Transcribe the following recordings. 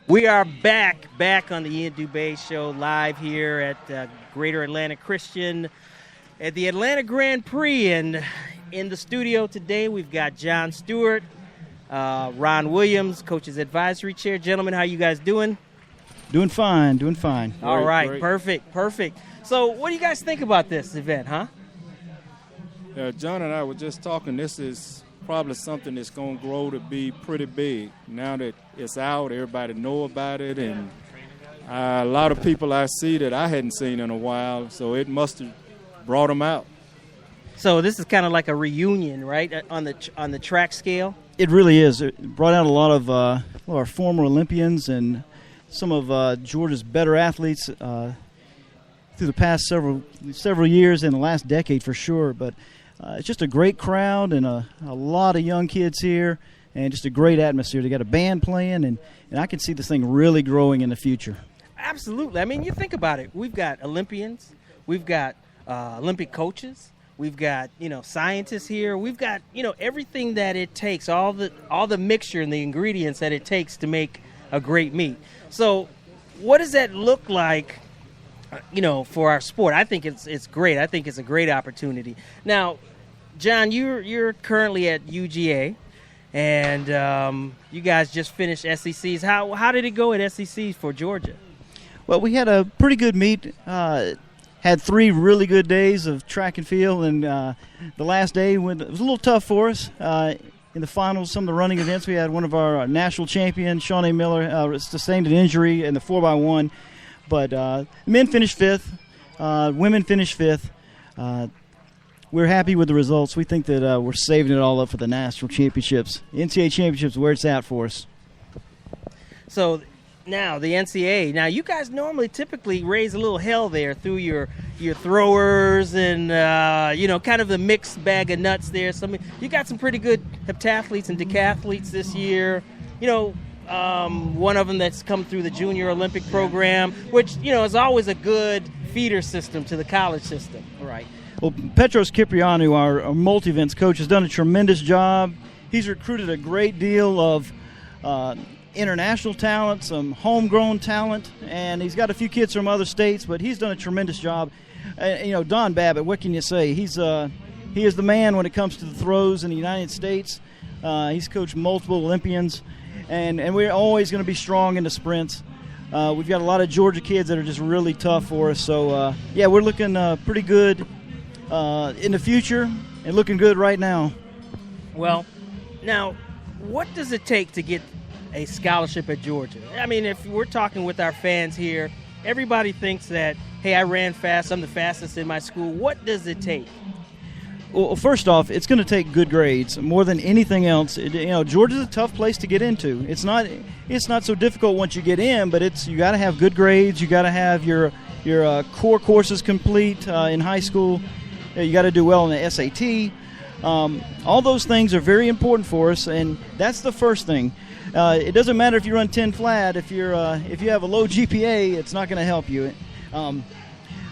We are back on the Ian Dubé Show, live here at Greater Atlanta Christian at the Atlanta Grand Prix. And in the studio today, we've got John Stewart, Ron Williams, Coach's Advisory Chair. Gentlemen, how you guys doing? Doing fine. All right, great. Perfect. So what do you guys think about this event, huh? John and I were just talking. This is probably something that's going to grow to be pretty big. Now that it's out, everybody know about it, and a lot of people I see that I hadn't seen in a while, so it must have brought them out. So this is kind of like a reunion, right, on the track scale? It really is. It brought out a lot of our former Olympians and some of Georgia's better athletes through the past several years and the last decade for sure. But it's just a great crowd and a lot of young kids here and just a great atmosphere. They got a band playing, and I can see this thing really growing in the future. Absolutely. I mean, you think about it. We've got Olympians. We've got Olympic coaches. We've got, scientists here. We've got, everything that it takes, all the mixture and the ingredients that it takes to make a great meat. So what does that look like, for our sport? I think it's great. I think it's a great opportunity. Now, John, you're currently at UGA, and you guys just finished SECs. How did it go at SECs for Georgia? Well, we had a pretty good meet. Had 3 really good days of track and field, and the last day it was a little tough for us. In the finals, some of the running events, we had one of our national champions, Shawn A. Miller, sustained an injury in the 4x1. But men finished 5th, women finished 5th. We're happy with the results. We think that we're saving it all up for the national championships. NCAA championships, where it's at for us. So now the NCAA. Now you guys typically raise a little hell there through your throwers and kind of the mixed bag of nuts there. You got some pretty good heptathletes and decathletes this year. One of them that's come through the Junior Olympic program, which is always a good feeder system to the college system. Right. Well, Petros Kyprianou, our multi-events coach, has done a tremendous job. He's recruited a great deal of international talent, some homegrown talent, and he's got a few kids from other states, but he's done a tremendous job. Don Babbitt, what can you say? He is the man when it comes to the throws in the United States. He's coached multiple Olympians, and we're always going to be strong in the sprints. We've got a lot of Georgia kids that are just really tough for us. So, we're looking pretty good in the future and looking good right now. Well, now, what does it take to get a scholarship at Georgia? I mean, if we're talking with our fans here, everybody thinks that, hey, I ran fast, I'm the fastest in my school. What does it take? Well, first off, it's going to take good grades more than anything else. Georgia's a tough place to get into. It's not so difficult once you get in, but you got to have good grades. You got to have your core courses complete in high school. You got to do well in the SAT. All those things are very important for us, and that's the first thing. It doesn't matter if you run 10 flat. If you have a low GPA, it's not going to help you.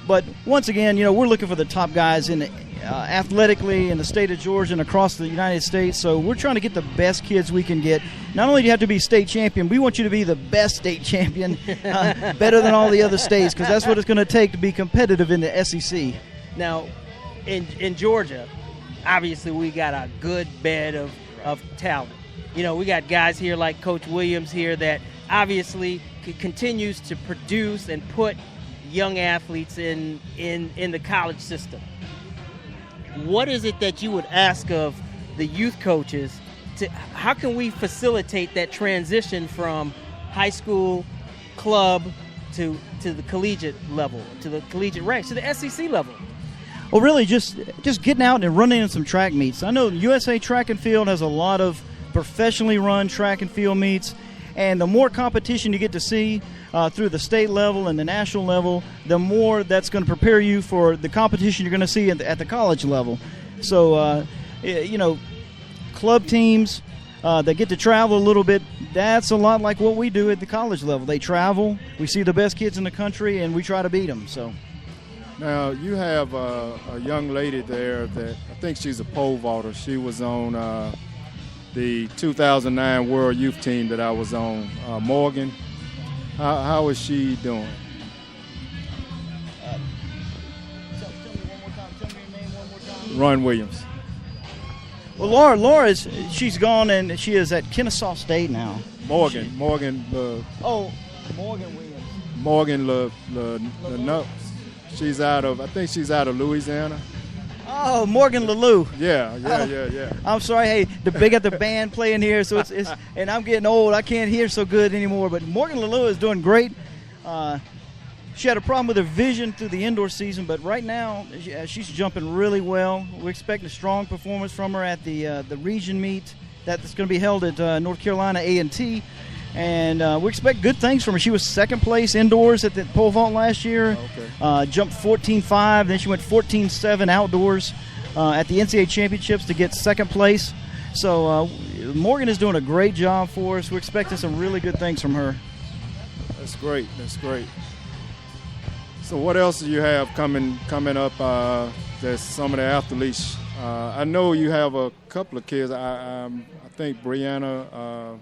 But once again, we're looking for the top guys in athletically in the state of Georgia and across the United States. So we're trying to get the best kids we can get. Not only do you have to be state champion, we want you to be the best state champion, better than all the other states, because that's what it's going to take to be competitive in the SEC. Now, in Georgia, obviously we got a good bed of talent. We got guys here like Coach Williams here that obviously continues to produce and put young athletes in the college system. What is it that you would ask of the youth coaches how can we facilitate that transition from high school club to the collegiate level, to the collegiate ranks, to the SEC level? Well, really just getting out and running in some track meets. I know USA Track and Field has a lot of professionally run track and field meets, and the more competition you get to see through the state level and the national level, the more that's going to prepare you for the competition you're going to see at the college level. So, club teams that get to travel a little bit, that's a lot like what we do at the college level. They travel, we see the best kids in the country, and we try to beat them. So. Now, you have a young lady there that I think she's a pole vaulter. She was on the 2009 World Youth Team that I was on, Morgan. How is she doing? Tell me one more time. Tell me your name one more time. Ron Williams. Well, Laura's she's gone and she is at Kennesaw State now. Morgan Morgan Williams. Morgan no. She's out of, I think she's out of Louisiana. Oh, Morgan Lalou. Yeah. I'm sorry. Hey, they got the band playing here, so it's and I'm getting old. I can't hear so good anymore. But Morgan Lalou is doing great. She had a problem with her vision through the indoor season, but right now she's jumping really well. We're expecting a strong performance from her at the region meet that's going to be held at North Carolina A&T. And we expect good things from her. She was second place indoors at the pole vault last year. Okay. Jumped 14.5. Then she went 14.7 outdoors at the NCAA championships to get second place. So Morgan is doing a great job for us. We're expecting some really good things from her. That's great. So what else do you have coming up? There's some of the athletes. I know you have a couple of kids. I think Brianna.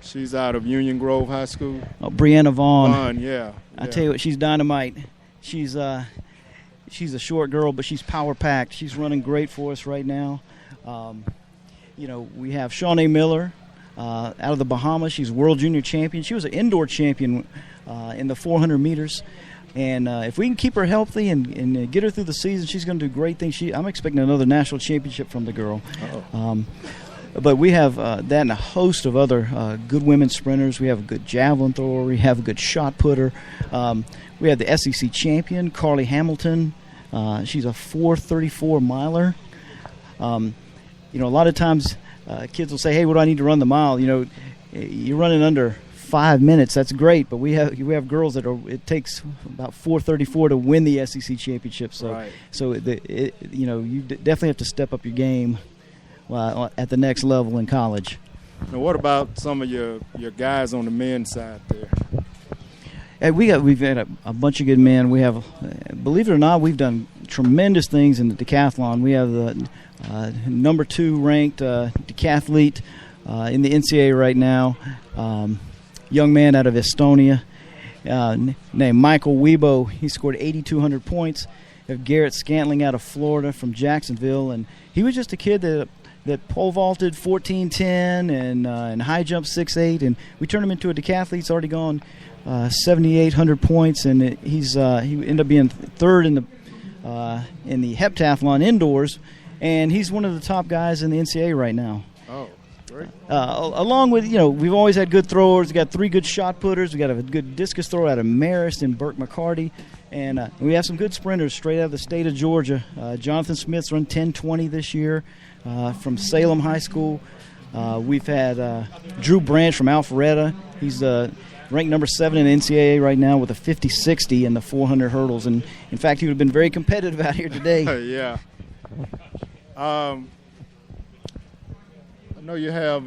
She's out of Union Grove High School. Oh, Brianna Vaughn. Yeah. I tell you what, she's dynamite. She's a short girl, but she's power packed. She's running great for us right now. We have Shawnee Miller out of the Bahamas. She's world junior champion. She was an indoor champion in the 400 meters. And if we can keep her healthy and get her through the season, she's going to do great things. I'm expecting another national championship from the girl. But we have that and a host of other good women sprinters. We have a good javelin thrower. We have a good shot putter. We have the SEC champion, Carly Hamilton. She's a 4:34 miler. A lot of times kids will say, hey, what do I need to run the mile? You're running under 5 minutes. That's great. But we have girls it takes about 4:34 to win the SEC championship. So, right. You definitely have to step up your game at the next level in college. Now, what about some of your guys on the men's side there? Hey, we've had a bunch of good men. We have, believe it or not, we've done tremendous things in the decathlon. We have the number 2 ranked decathlete in the NCAA right now, young man out of Estonia named Michael Weibo. He scored 8,200 points. We have Garrett Scantling out of Florida from Jacksonville, and he was just a kid that pole vaulted 14.10 and high jump 6.8, and we turned him into a decathlete. He's already gone 7,800 points, and he ended up being third in the heptathlon indoors, and he's one of the top guys in the NCAA right now. Oh, great. Along with, we've always had good throwers. We got 3 good shot putters. We got a good discus thrower out of Marist and Burke McCarty. And we have some good sprinters straight out of the state of Georgia. Jonathan Smith's run 10:20 this year from Salem High School. We've had Drew Branch from Alpharetta. He's ranked number 7 in NCAA right now with a 50-60 in the 400 hurdles. And, in fact, he would have been very competitive out here today. Yeah. I know you have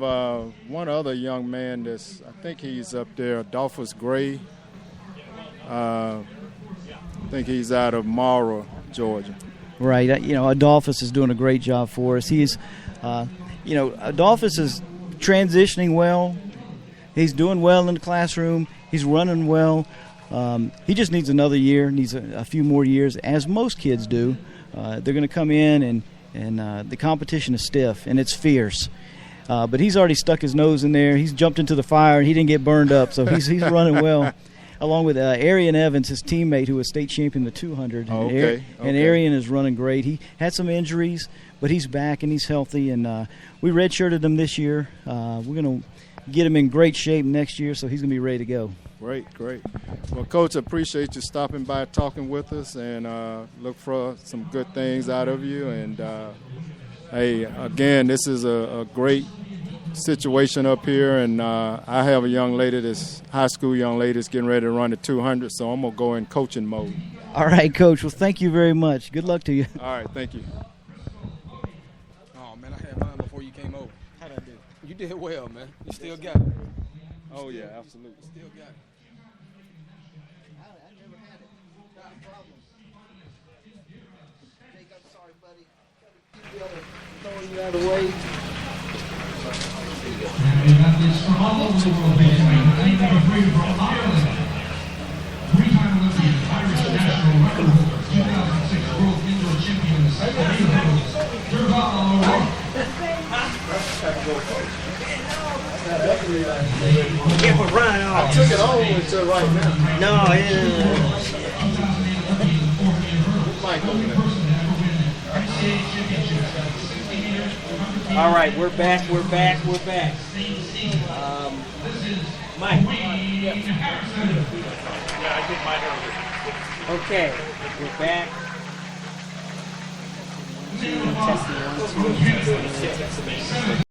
one other young man I think he's up there, Adolphus Gray. I think he's out of Mara, Georgia. Right. Adolphus is doing a great job for us. He's, Adolphus is transitioning well. He's doing well in the classroom. He's running well. He just needs another year, needs a few more years, as most kids do. They're going to come in, and the competition is stiff, and it's fierce. But he's already stuck his nose in there. He's jumped into the fire, and he didn't get burned up, so he's running well. Along with Arian Evans, his teammate, who was state champion in the 200. Okay. And Arian is running great. He had some injuries, but he's back and he's healthy. And we redshirted him this year. We're going to get him in great shape next year, so he's going to be ready to go. Great. Well, Coach, I appreciate you stopping by, talking with us, and look for some good things out of you. And, hey, again, this is a great situation up here, and I have a young lady, high school young lady, that's getting ready to run the 200, so I'm going to go in coaching mode. All right, Coach. Well, thank you very much. Good luck to you. All right, thank you. Oh, man, I had mine before you came over. How'd I do? You did well, man. You still got it. Oh, yeah, absolutely. Still got it. I never had it. Not a problem. Jake, I'm sorry, buddy. Throwing you out of the way. And we got this from all over the world, basically. I think number 3 from Yeah, but run off. I took it all the way to right now. No, Mike over there. all right, we're back. Mike. Yeah, I did mine earlier. Okay, we're back. Testing 1, 2, testing.